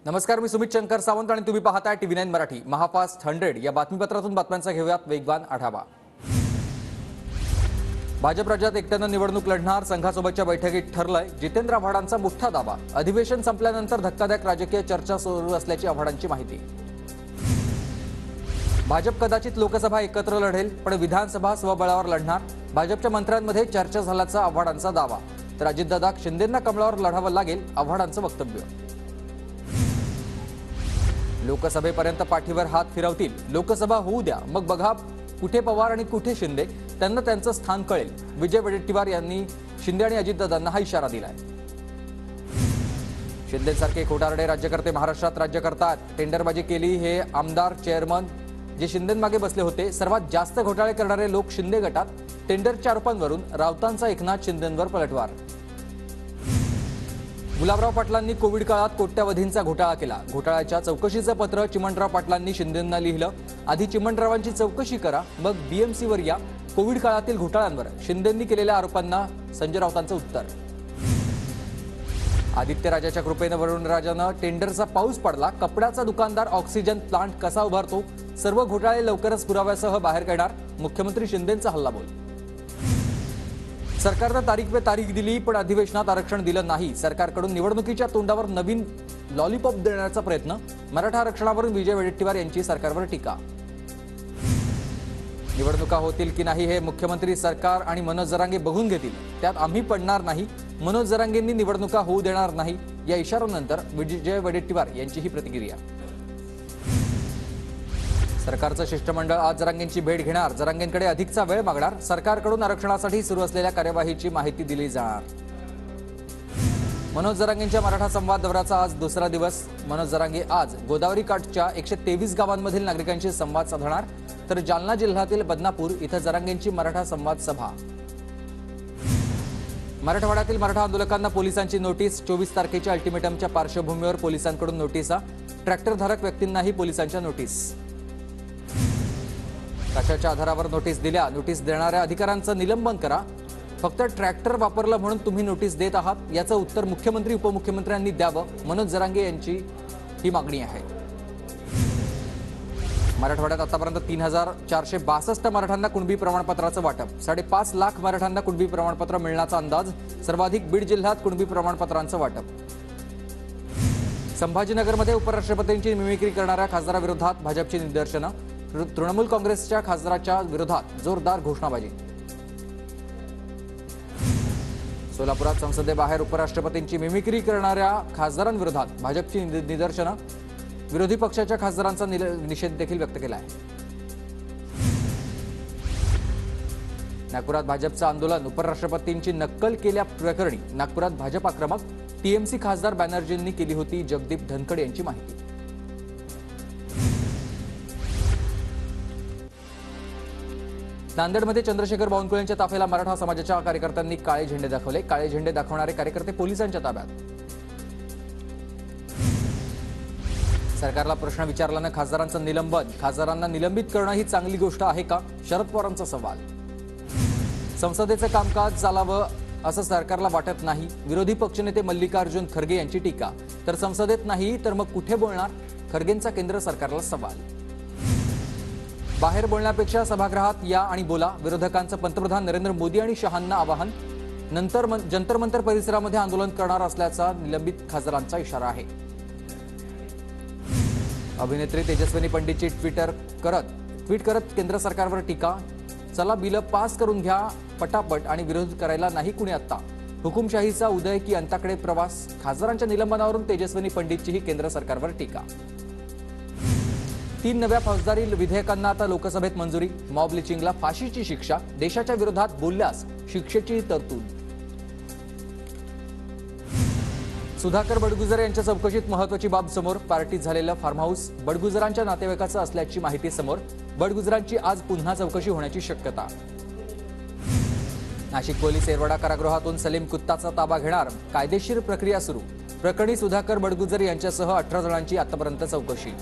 नमस्कार, मी सुमित शंकर सावंत आणि तुम्ही पाहताय TV9 मराठी. महाफास्ट 100 या बातमीपत्रातून बातम्यांचा घेऊयात वेगवान आढावा. भाजप राज्यात एकट्यानं निवडणूक लढणार, संघासोबतच्या बैठकीत ठरलंय. जितेंद्र आव्हाडांचा मोठा दावा. अधिवेशन संपल्यानंतर धक्कादायक राजकीय चर्चा सुरू असल्याची आव्हाडांची माहिती. भाजप कदाचित लोकसभा एकत्र लढेल, पण विधानसभा स्वबळावर लढणार. भाजपच्या मंत्र्यांमध्ये चर्चा झाल्याचा आव्हाडांचा दावा. तर अजितदादा शिंदेंना कमळावर लढावं लागेल, आव्हाडांचं वक्तव्य. लोकसभेपर्यंत पाठीवर हात फिरवतील. लोकसभा होऊ द्या, मग बघा कुठे पवार आणि कुठे शिंदे, त्यांना त्यांचं स्थान कळेल. विजय वडेट्टीवार यांनी शिंदे आणि अजितदादांना हा इशारा दिलाय. शिंदेसारखे खोटारडे राज्यकर्ते महाराष्ट्रात राज्य करतात. टेंडरबाजी केली हे आमदार चेअरमन जे शिंदेंमागे बसले होते. सर्वात जास्त घोटाळे करणारे लोक शिंदे गटात. टेंडरच्या आरोपांवरून राऊतांचा एकनाथ शिंदेंवर पलटवार. गुलाबराव पाटलांनी कोविड काळात कोट्यवधींचा घोटाळा केला. घोटाळ्याच्या चौकशीचं पत्र चिमणराव पाटलांनी शिंदेंना लिहिलं. आधी चिमणरावांची चौकशी करा, मग BMCवर या. कोविड काळातील घोटाळ्यांवर शिंदेंनी केलेल्या आरोपांना संजय राऊतांचं उत्तर. आदित्यराजाच्या कृपेनं वरुणराजानं टेंडरचा पाऊस पडला. कपड्याचा दुकानदार ऑक्सिजन प्लांट कसा उभारतो, सर्व घोटाळे लवकरच पुराव्यासह बाहेर काढणार. मुख्यमंत्री शिंदेंचा हल्लाबोल. सरकारनं तारीख पे तारीख दिली, पण अधिवेशनात आरक्षण दिलं नाही. सरकारकडून निवडणुकीच्या तोंडावर नवीन लॉलीपॉप देण्याचा प्रयत्न. मराठा आरक्षणावरून विजय वडेट्टीवार यांची सरकारवर टीका. निवडणुका होतील की नाही हे मुख्यमंत्री, सरकार आणि मनोज जरांगे बघून घेतील. त्यात आम्ही पडणार नाही. मनोज जरांगेंनी निवडणुका होऊ देणार नाही या इशाऱ्यानंतर विजय वडेट्टीवार यांची ही प्रतिक्रिया. सरकारचं शिष्टमंडळ आज जरांगेंची भेट घेणार. जरांगेंकडे अधिकचा वेळ मागणार. सरकारकडून आरक्षणासाठी सुरू असलेल्या कार्यवाहीची माहिती दिली जाणार. मनोज जरांगेंच्या मराठा संवाद दौऱ्याचा आज दुसरा दिवस. मनोज जरांगे आज गोदावरी काठच्या 123 गावांमधील नागरिकांशी संवाद साधणार. तर जालना जिल्ह्यातील बदनापूर इथं जरांगेंची मराठा संवाद सभा. मराठवाड्यातील मराठा आंदोलकांना पोलिसांची नोटीस. 24 तारखेच्या अल्टिमेटमच्या पार्श्वभूमीवर पोलिसांकडून नोटिसा. ट्रॅक्टरधारक व्यक्तींनाही पोलिसांच्या नोटीस. कशाच्या आधारावर नोटीस दिल्या? नोटीस देणाऱ्या अधिकाऱ्यांचं निलंबन करा. फक्त ट्रॅक्टर वापरलं म्हणून तुम्ही नोटीस देत आहात, याचं उत्तर मुख्यमंत्री उपमुख्यमंत्र्यांनी द्यावं. मनोज जरांगे यांची ही मागणी आहे. मराठवाड्यात आतापर्यंत 3462 मराठ्यांना कुणबी प्रमाणपत्राचं वाटप. 5.5 लाख मराठ्यांना कुणबी प्रमाणपत्र मिळण्याचा अंदाज. सर्वाधिक बीड जिल्ह्यात कुणबी प्रमाणपत्रांचं वाटप. संभाजीनगरमध्ये उपराष्ट्रपतींची मिमिक्री करणाऱ्या खासदाराविरोधात भाजपची निदर्शनं. तृणमूल काँग्रेसच्या खासदाराच्या विरोधात जोरदार घोषणाबाजी. सोलापुरात संसदेबाहेर उपराष्ट्रपतींची मिमिक्री करणाऱ्या खासदारांविरोधात भाजपची निदर्शनं. विरोधी पक्षाच्या खासदारांचा निषेध देखील व्यक्त केला आहे. नागपुरात भाजपचं आंदोलन. उपराष्ट्रपतींची नक्कल केल्या प्रकरणी नागपुरात भाजप आक्रमक. TMC खासदार बॅनर्जींनी केली होती जगदीप धनखड यांची माहिती. नांदेडमध्ये चंद्रशेखर बावनकुळेंच्या ताफ्याला मराठा समाजाच्या कार्यकर्त्यांनी काळे झेंडे दाखवले. काळे झेंडे दाखवणारे कार्यकर्ते पोलिसांच्या ताब्यात. सरकारला प्रश्न विचारल्यानं खासदारांचं निलंबन. खासदारांना निलंबित करणं ही चांगली गोष्ट आहे का? शरद पवारांचा सवाल. संसदेचं कामकाज चालावं असं सरकारला वाटत नाही. विरोधी पक्षनेते मल्लिकार्जुन खरगे यांची टीका. तर संसदेत नाही तर मग कुठे बोलणार? खरगेंचा केंद्र सरकारला सवाल. बाहेर बोलण्यापेक्षा सभागृहात या आणि बोला. विरोधकांचं पंतप्रधान नरेंद्र मोदी आणि शहांना आवाहन. नंतर जंतर मंतर परिसरामध्ये आंदोलन करणार असल्याचा निलंबित खासदारांचा इशारा आहे. अभिनेत्री तेजस्विनी पंडितची ट्विट करत केंद्र सरकारवर टीका. चला बिलं पास करून घ्या पटापट आणि विरोध करायला नाही कुणी आत्ता. हुकुमशाहीचा उदय की अंताकडे प्रवास. खासदारांच्या निलंबनावरून तेजस्विनी पंडितचीही केंद्र सरकारवर टीका. 3 नव्या फौजदारी विधेयकांना आता लोकसभेत मंजुरी. मॉब लिचिंगला फाशीची शिक्षा. देशाच्या विरोधात बोलल्यास शिक्षेची तरतूद. सुधाकर बडगुजर यांच्या चौकशीत महत्त्वाची बाब समोर. पार्टीत झालेलं फार्म हाऊस बडगुजरांच्या नातेवाईकाचं असल्याची माहिती समोर. बडगुजरांची आज पुन्हा चौकशी होण्याची शक्यता. नाशिक पोलीस येरवडा कारागृहातून सलीम कुत्ताचा ताबा घेणार. कायदेशीर प्रक्रिया सुरू. प्रकरणी सुधाकर बडगुजर यांच्यासह 18 जणांची आतापर्यंत चौकशी.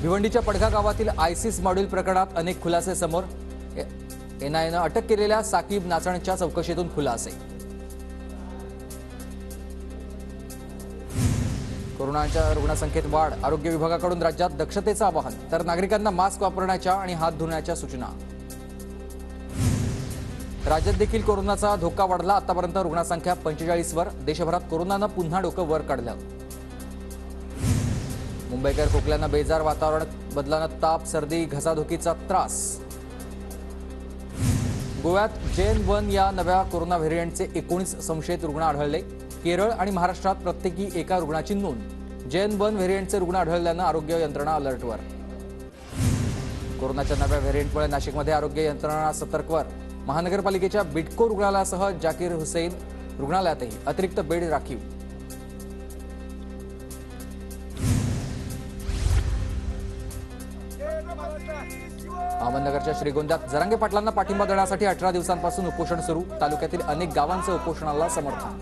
भिवंडीच्या पडघा गावातील ISIS मॉड्यूल प्रकरणात अनेक खुलासे समोर. NIAनं अटक केलेल्या साकीब नाचणच्या चौकशीतून खुलासे. कोरोनाच्या रुग्णसंख्येत वाढ, आरोग्य विभागाकडून राज्यात दक्षतेचं आवाहन, तर नागरिकांना मास्क वापरण्याच्या आणि हात धुण्याच्या सूचना. राज्यात देखील कोरोनाचा धोका वाढला. आतापर्यंत रुग्णसंख्या 45 वर. देशभरात कोरोनानं पुन्हा डोकं वर काढलं. मुंबईकर खोकल्यानं बेजार, वातावरण बदलानं ताप, सर्दी, घसादुखीचा त्रास. गोव्यात JN.1 या नव्या कोरोना व्हेरियंटचे 19 संशयित रुग्ण आढळले. केरळ आणि महाराष्ट्रात प्रत्येकी एका रुग्णाची नोंद. JN.1 व्हेरियंटचे रुग्ण आढळल्यानं आरोग्य यंत्रणा अलर्टवर. कोरोनाच्या नव्या व्हेरियंटमुळे नाशिकमध्ये आरोग्य यंत्रणा सतर्कवर. महानगरपालिकेच्या बिडको रुग्णालयासह जाकीर हुसेन रुग्णालयातही अतिरिक्त बेड राखीव. अहमदनगरच्या श्रीगोंद्यात जरांगे पाटलांना पाठिंबा देण्यासाठी 18 दिवसांपासून उपोषण सुरू. तालुक्यातील अनेक गावांचं उपोषणाला समर्थन.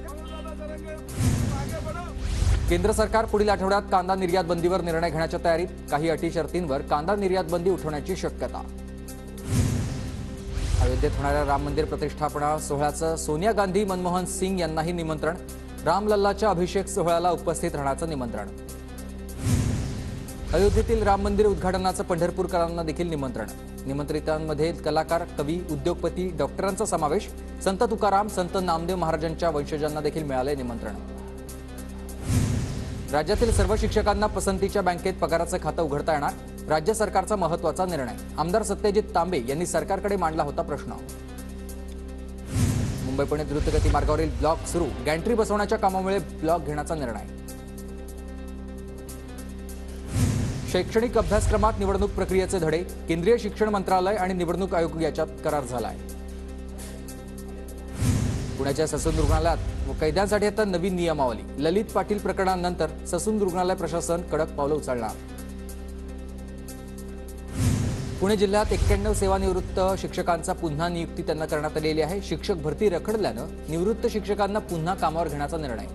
केंद्र सरकार पुढील आठवड्यात कांदा निर्यात बंदीवर निर्णय घेण्याच्या तयारीत. काही अटी शर्तींवर कांदा निर्यात बंदी उठवण्याची शक्यता. अयोध्येत होणाऱ्या राम मंदिर प्रतिष्ठापना सोहळ्याचं सोनिया गांधी, मनमोहन सिंग यांनाही निमंत्रण. रामलल्लाच्या अभिषेक सोहळ्याला उपस्थित राहण्याचं निमंत्रण. अयोध्येतील राम मंदिर उद्घाटनाचं पंढरपूरकरांना देखील निमंत्रण. निमंत्रितांमध्ये कलाकार, कवी, उद्योगपती, डॉक्टरांचा समावेश. संत तुकाराम, संत नामदेव महाराजांच्या वंशजांना देखील मिळाले निमंत्रण. राज्यातील सर्व शिक्षकांना पसंतीच्या बँकेत पगाराचं खातं उघडता येणार. राज्य सरकारचा महत्त्वाचा निर्णय. आमदार सत्यजित तांबे यांनी सरकारकडे मांडला होता प्रश्न. मुंबई पुणे द्रुतगती मार्गावरील ब्लॉक सुरू. गॅन्ट्री बसवण्याच्या कामामुळे ब्लॉक घेण्याचा निर्णय. शैक्षणिक अभ्यासक्रमात निवडणूक प्रक्रियेचे धडे. केंद्रीय शिक्षण मंत्रालय आणि निवडणूक आयोग याच्यात करार झालाय. पुण्याच्या ससून रुग्णालयात कैद्यांसाठी आता नवीन नियमावली. ललित पाटील प्रकरणानंतर ससून रुग्णालय प्रशासन कडक पावलं उचलणार. पुणे जिल्ह्यात 91 सेवानिवृत्त शिक्षकांचा पुन्हा नियुक्ती त्यांना करण्यात आलेली आहे. शिक्षक भरती रखडल्यानं निवृत्त शिक्षकांना पुन्हा कामावर घेण्याचा निर्णय.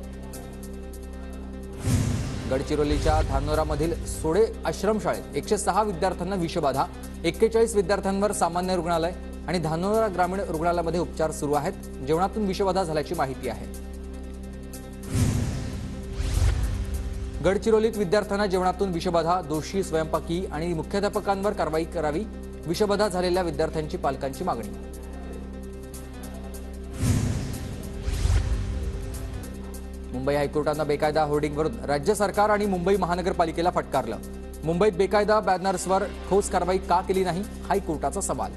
गडचिरोलीच्या धानोरामधील सोडे आश्रमशाळेत 106 विद्यार्थ्यांना विषबाधा. 41 विद्यार्थ्यांवर सामान्य रुग्णालय आणि धानोरा ग्रामीण रुग्णालयामध्ये उपचार सुरू आहेत. जेवणातून विषबाधा झाल्याची माहिती आहे. गडचिरोलीत विद्यार्थ्यांना जेवणातून विषबाधा. दोषी स्वयंपाकी आणि मुख्याध्यापकांवर कारवाई करावी. विषबाधा झालेल्या विद्यार्थ्यांची पालकांची मागणी. मुंबई हायकोर्टानं बेकायदा होर्डिंगवरून राज्य सरकार आणि मुंबई महानगरपालिकेला फटकारलं. मुंबईत बेकायदा बॅनर्सवर ठोस कारवाई का केली नाही, हायकोर्टाचा सवाल.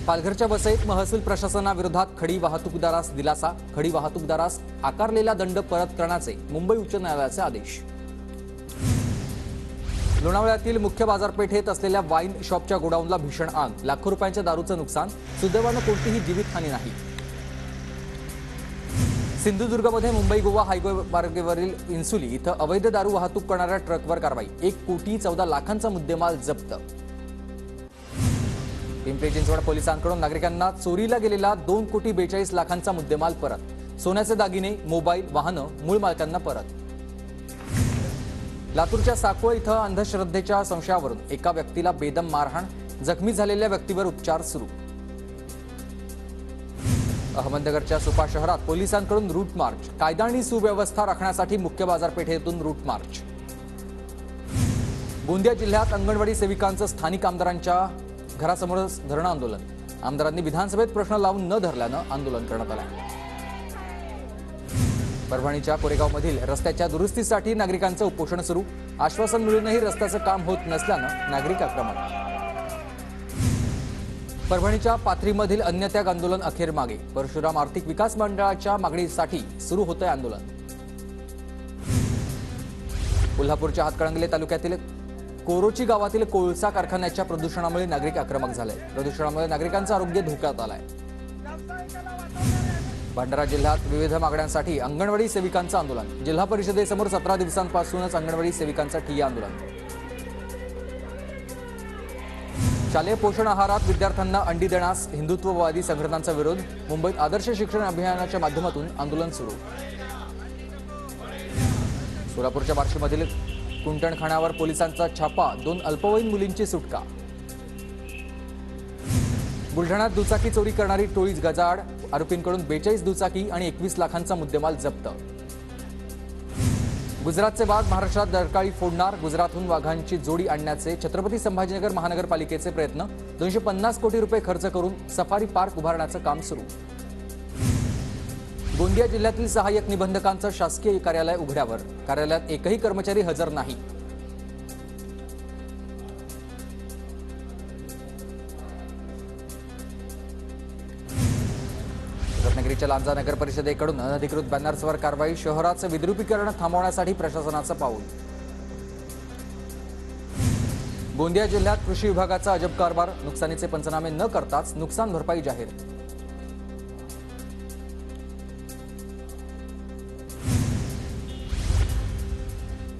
पालघरच्या वसईत महसूल प्रशासनाविरोधात खडी वाहतूकदारास दिलासा. खडी वाहतूकदारास आकारलेला दंड परत करण्याचे मुंबई उच्च न्यायालयाचे आदेश. लोणावळ्यातील मुख्य बाजारपेठेत असलेल्या वाईन शॉपच्या गोडाऊनला भीषण आग. लाखो रुपयांच्या दारूचं नुकसान. सुदैवानं कोणतीही जीवितहानी नाही. सिंधुदुर्गमध्ये मुंबई गोवा हायवे मार्गावरील इन्सुली इथं अवैध दारू वाहतूक करणाऱ्या ट्रकवर कारवाई. 1,14,00,000चा मुद्देमाल जप्त. पिंपरी चिंचवड पोलिसांकडून नागरिकांना चोरीला गेलेला 2,42,00,000चा मुद्देमाल परत. सोन्याचे दागिने, मोबाईल, वाहनं मूळ मालकांना परत. लातूरच्या साकोळ इथं अंधश्रद्धेच्या संशयावरून एका व्यक्तीला बेदम मारहाण. जखमी झालेल्या व्यक्तीवर उपचार सुरू. अहमदनगरच्या सुपा शहरात पोलिसांकडून रूट मार्च. कायदा आणि सुव्यवस्था राखण्यासाठी मुख्य बाजारपेठेतून रूट मार्च. गोंदिया जिल्ह्यात अंगणवाडी सेविकांचं स्थानिक आमदारांच्या घरासमोर धरणं आंदोलन. आमदारांनी विधानसभेत प्रश्न लावून न धरल्यानं आंदोलन करण्यात आलं. परभणीच्या कोरेगावमधील रस्त्याच्या दुरुस्तीसाठी नागरिकांचं उपोषण सुरू. आश्वासन मिळूनही रस्त्याचं काम होत नसल्यानं नागरिक आक्रमक. परभणीच्या पाथरीमधील अन्नत्याग आंदोलन अखेर मागे. परशुराम आर्थिक विकास मंडळाच्या मागणीसाठी सुरू होतंय आंदोलन. कोल्हापूरच्या हातकणंगले तालुक्यातील कोरोची गावातील कोळसा कारखान्याच्या प्रदूषणामुळे नागरिक आक्रमक झाले. प्रदूषणामुळे नागरिकांचं आरोग्य धोक्यात आलंय. भंडारा जिल्ह्यात विविध मागण्यांसाठी अंगणवाडी सेविकांचं आंदोलन. जिल्हा परिषदेसमोर 17 दिवसांपासूनच अंगणवाडी सेविकांचं ठिय्या आंदोलन. शालेय पोषण आहारात विद्यार्थ्यांना अंडी देण्यास हिंदुत्ववादी संघटनांचा विरोध. मुंबईत आदर्श शिक्षण अभियानाच्या माध्यमातून आंदोलन सुरू. सोलापूरच्या बार्शीमधील कुंटणखाण्यावर पोलिसांचा छापा. 2 अल्पवयीन मुलींची सुटका. बुलढाण्यात दुचाकी चोरी करणारी टोळी गजाआड. आरोपींकडून 42 दुचाकी आणि 21 लाखांचा मुद्देमाल जप्त. गुजरातचे वाघ महाराष्ट्रात डरकाळी फोडणार. गुजरातहून वाघांची जोडी आणण्याचे छत्रपती संभाजीनगर महानगरपालिकेचे प्रयत्न. 250 कोटी रुपये खर्च करून सफारी पार्क उभारण्याचं काम सुरू. गोंदिया जिल्ह्यातील सहाय्यक निबंधकांचं शासकीय कार्यालय उघड्यावर. कार्यालयात एकही कर्मचारी हजर नाही. रत्नागिरीच्या लांजा नगर परिषदेकडून अनधिकृत बॅनर्सवर कारवाई. शहराचं विद्रुपीकरण थांबवण्यासाठी प्रशासनाचं पाऊल. गोंदिया जिल्ह्यात कृषी विभागाचा अजब कारभार. नुकसानीचे पंचनामे न करताच नुकसान भरपाई जाहीर.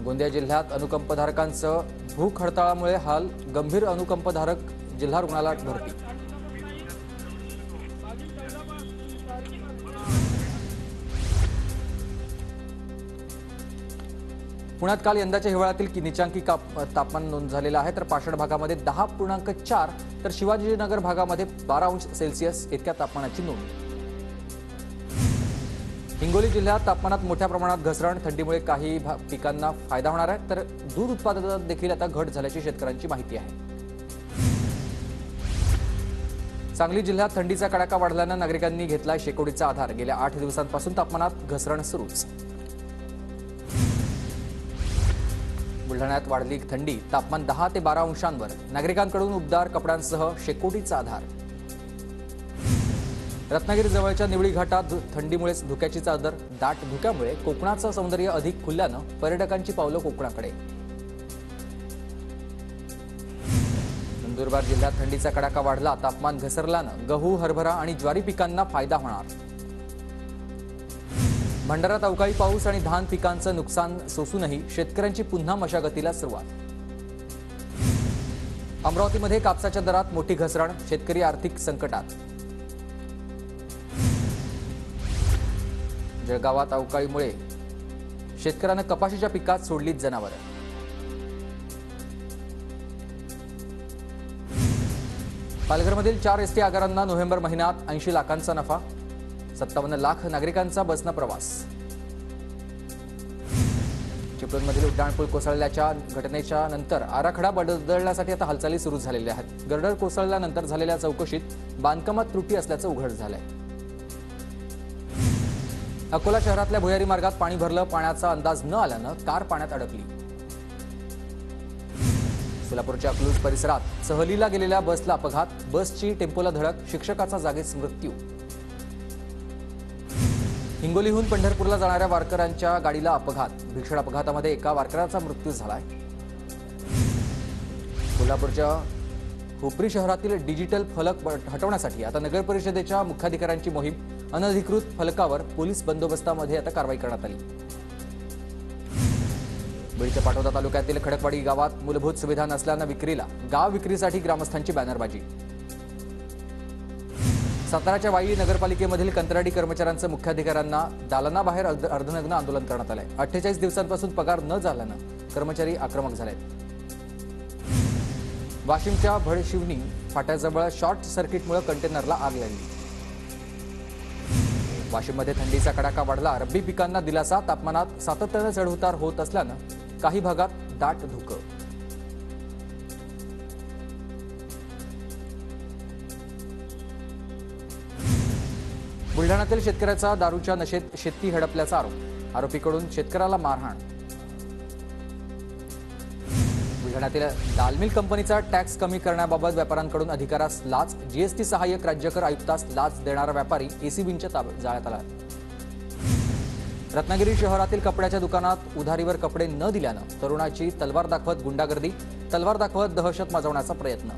गोंदिया जिल्ह्यात अनुकंपधारकांचं भूक हडताळामुळे हाल. गंभीर अनुकंपधारक जिल्हा रुग्णालयात भरती. पुण्यात काल यंदाच्या हिवाळ्यातील नीचांकी तापमान नोंद झालेलं आहे. तर पाषाण भागामध्ये 10.4 तर शिवाजीनगर भागामध्ये 12 अंश सेल्सिअस इतक्या तापमानाची नोंद. हिंगोली जिल्ह्यात तापमानात मोठ्या प्रमाणात घसरण. थंडीमुळे काही पिकांना फायदा होणार आहे. तर दूध उत्पादनात देखील आता घट झाल्याची शेतकऱ्यांची माहिती आहे. सांगली जिल्ह्यात थंडीचा कडाका वाढल्यानं नागरिकांनी घेतलाय शेकोटीचा आधार. गेल्या 8 दिवसांपासून तापमानात घसरण सुरूच. बुलढाण्यात वाढली थंडी. तापमान 10 ते 12 अंशांवर. नागरिकांकडून उबदार कपड्यांसह शेकोटीचा आधार. रत्नागिरी जवळच्या निवळी घाटात थंडीमुळेच धुक्याची चादर. दाट धुक्यामुळे कोकणाचं सौंदर्य अधिक खुलल्यानं पर्यटकांची पावलं कोकणाकडे. नंदुरबार जिल्ह्यात थंडीचा कडाका वाढला. तापमान घसरल्यानं गहू, हरभरा आणि ज्वारी पिकांना फायदा होणार. भंडाऱ्यात अवकाळी पाऊस आणि धान पिकांचं नुकसान सोसूनही शेतकऱ्यांची पुन्हा मशागतीला सुरुवात. अमरावतीमध्ये कापसाच्या दरात मोठी घसरण. शेतकरी आर्थिक संकटात. जळगावात अवकाळीमुळे शेतकऱ्यांना कपाशीच्या पिकात सोडलीत जनावरं. पालघरमधील 4 एसटी आगारांना नोव्हेंबर महिन्यात 80 लाखांचा नफा. 57 लाख नागरिकांचा बसनं प्रवास. चिपळूणमधील उड्डाणपूल कोसळल्याच्या घटनेच्या नंतर आराखडा बदलण्यासाठी आता हालचाली सुरू झालेल्या आहेत. गर्डर कोसळल्यानंतर झालेल्या चौकशीत बांधकामात त्रुटी असल्याचं उघड झालंय. अकोला शहरातल्या भुयारी मार्गात पाणी भरलं. पाण्याचा अंदाज न आल्यानं कार पाण्यात अडकली. सोलापूरच्या क्लूज परिसरात सहलीला गेलेल्या बसला अपघात. बसची टेम्पोला धडक. शिक्षकाचा जागीच मृत्यू. हिंगोलीहून पंढरपूरला जाणाऱ्या वारकऱ्यांच्या गाडीला अपघात. भीषण अपघातामध्ये एका वारकऱ्याचा मृत्यू झालाय. कोल्हापूरच्या हुपरी शहरातील डिजिटल फलक हटवण्यासाठी आता नगर परिषदेच्या मुख्याधिकाऱ्यांची मोहीम. अनधिकृत फलकावर पोलीस बंदोबस्तामध्ये आता कारवाई करण्यात आली. बीडच्या पाटोदा तालुक्यातील खडकवाडी गावात मूलभूत सुविधा नसल्यानं विक्रीला. गाव विक्रीसाठी ग्रामस्थांची बॅनरबाजी. साताराच्या वाई नगरपालिकेमधील कंत्राटी कर्मचाऱ्यांचं मुख्याधिकाऱ्यांना दालनाबाहेर अर्धनग्न आंदोलन करण्यात आलंय. 48 दिवसांपासून पगार न झाल्यानं कर्मचारी आक्रमक झालेत. वाशिमच्या भडशिवनी फाट्याजवळ शॉर्ट सर्किटमुळे कंटेनरला आग लागली. वाशिममध्ये थंडीचा कडाका वाढला. रब्बी पिकांना दिलासा. तापमानात सातत्यानं चढउतार होत असल्यानं काही भागात दाट धुकं. बुलढाण्यातील शेतकऱ्याचा दारूच्या नशेत शेती हडपल्याचा आरोप. आरोपीकडून शेतकऱ्याला मारहाण. बुलढाण्यातील दालमिल कंपनीचा टॅक्स कमी करण्याबाबत व्यापाऱ्यांकडून अधिकाऱ्यास लाच. जीएसटी सहाय्यक राज्यकर आयुक्तास लाच देणारा व्यापारी एसीबींच्या जाळ्यात आला. रत्नागिरी शहरातील कपड्याच्या दुकानात उधारीवर कपडे न दिल्यानं तरुणाची तलवार दाखवत गुंडागर्दी. तलवार दाखवत दहशत माजवण्याचा प्रयत्न.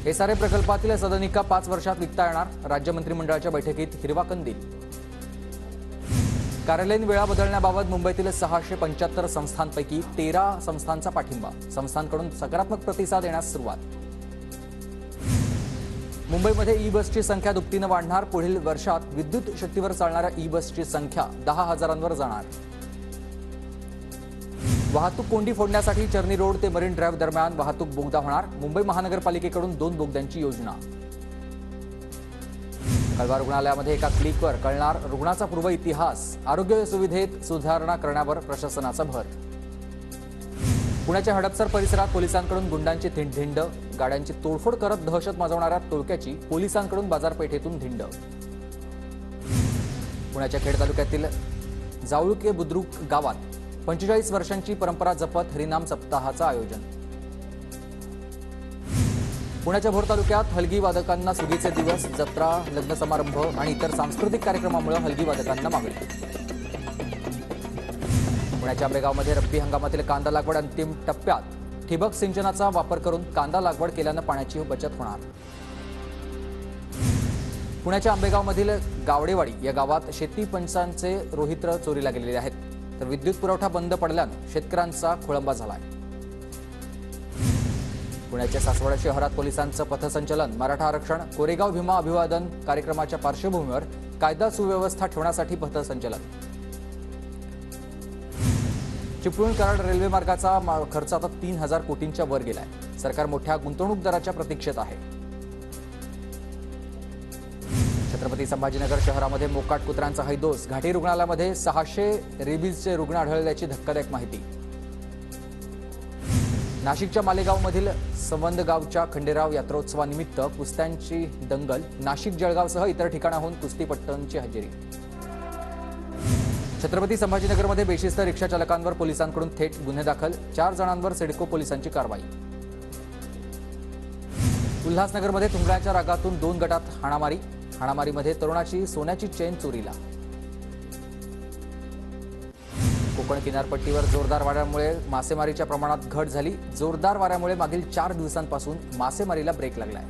एसआरए प्रकल्पातील सदनिका 5 वर्षात विकता येणार. राज्य मंत्रिमंडळाच्या बैठकीत हिरवा कंदील. कार्यालयीन वेळा बदलण्याबाबत मुंबईतील 675 संस्थांपैकी 13 संस्थांचा पाठिंबा. संस्थांकडून सकारात्मक प्रतिसाद येण्यास सुरुवात. मुंबईमध्ये ई बसची संख्या दुपटीनं वाढणार. पुढील वर्षात विद्युत शक्तीवर चालणाऱ्या ई बसची संख्या 10,000वर जाणार. वाहतूक कोंडी फोडण्यासाठी चर्नी रोड ते मरीन ड्राईव्ह दरम्यान वाहतूक बोगदा होणार. मुंबई महानगरपालिकेकडून 2 बोगद्यांची योजना. खळवा रुग्णालयामध्ये एका क्लिकवर कळणार रुग्णाचा पूर्व इतिहास. आरोग्य सुविधेत सुधारणा करण्यावर प्रशासनाचा भर. पुण्याच्या हडपसर परिसरात पोलिसांकडून गुंडांची धिंड. गाड्यांची तोडफोड करत दहशत माजवणाऱ्या टोळक्याची पोलिसांकडून बाजारपेठेतून धिंड. पुण्याच्या खेड तालुक्यातील जावळुके बुद्रुक गावात 45 वर्षांची परंपरा जपत हरिनाम सप्ताहाचं आयोजन. पुण्याच्या भोर तालुक्यात हलगी वादकांना सुगीचे दिवस. जत्रा, लग्न समारंभ आणि इतर सांस्कृतिक कार्यक्रमामुळे हलगी वादकांना मागणी. पुण्याच्या आंबेगावमध्ये रब्बी हंगामातील कांदा लागवड अंतिम टप्प्यात. ठिबक सिंचनाचा वापर करून कांदा लागवड केल्यानं पाण्याची बचत होणार. पुण्याच्या आंबेगावमधील गावडेवाडी या गावात शेती पंचांचे रोहित्र चोरीला गेलेले आहेत. तर विद्युत पुरवठा बंद पडल्यानं शेतकऱ्यांचा खोळंबा झालाय. पुण्याच्या सासवड शहरात पोलिसांचं पथसंचलन. मराठा आरक्षण, कोरेगाव भीमा अभिवादन कार्यक्रमाच्या पार्श्वभूमीवर कायदा सुव्यवस्था ठेवण्यासाठी पथसंचलन. चिपळूण कराड रेल्वे मार्गाचा खर्च आता 3,000 कोटींच्या वर गेलाय. सरकार मोठ्या गुंतवणूकदाराच्या प्रतीक्षेत आहे. छत्रपती संभाजीनगर शहरामध्ये मोकाट कुत्र्यांचा हैदोस. घाटी रुग्णालयामध्ये 600 रेबीजचे रुग्ण आढळल्याची धक्कादायक माहिती. नाशिकच्या मालेगावमधील संवंदगावच्या खंडेराव यात्रोत्सवानिमित्त कुस्त्यांची दंगल. नाशिक, जळगावसह इतर ठिकाणाहून कुस्तीपट्टूंची हजेरी. छत्रपती संभाजीनगरमध्ये बेशिस्त रिक्षा चालकांवर पोलिसांकडून थेट गुन्हे दाखल. 4 जणांवर सिडको पोलिसांची कारवाई. उल्हासनगरमध्ये तुंबड्याच्या रागातून 2 गटात हाणामारी. हाणामारीमध्ये तरुणाची सोन्याची चेन चोरीला. कोकण किनारपट्टीवर जोरदार वाऱ्यामुळे मासेमारीच्या प्रमाणात घट झाली. जोरदार वाऱ्यामुळे मागील 4 दिवसांपासून मासेमारीला ब्रेक लागलाय.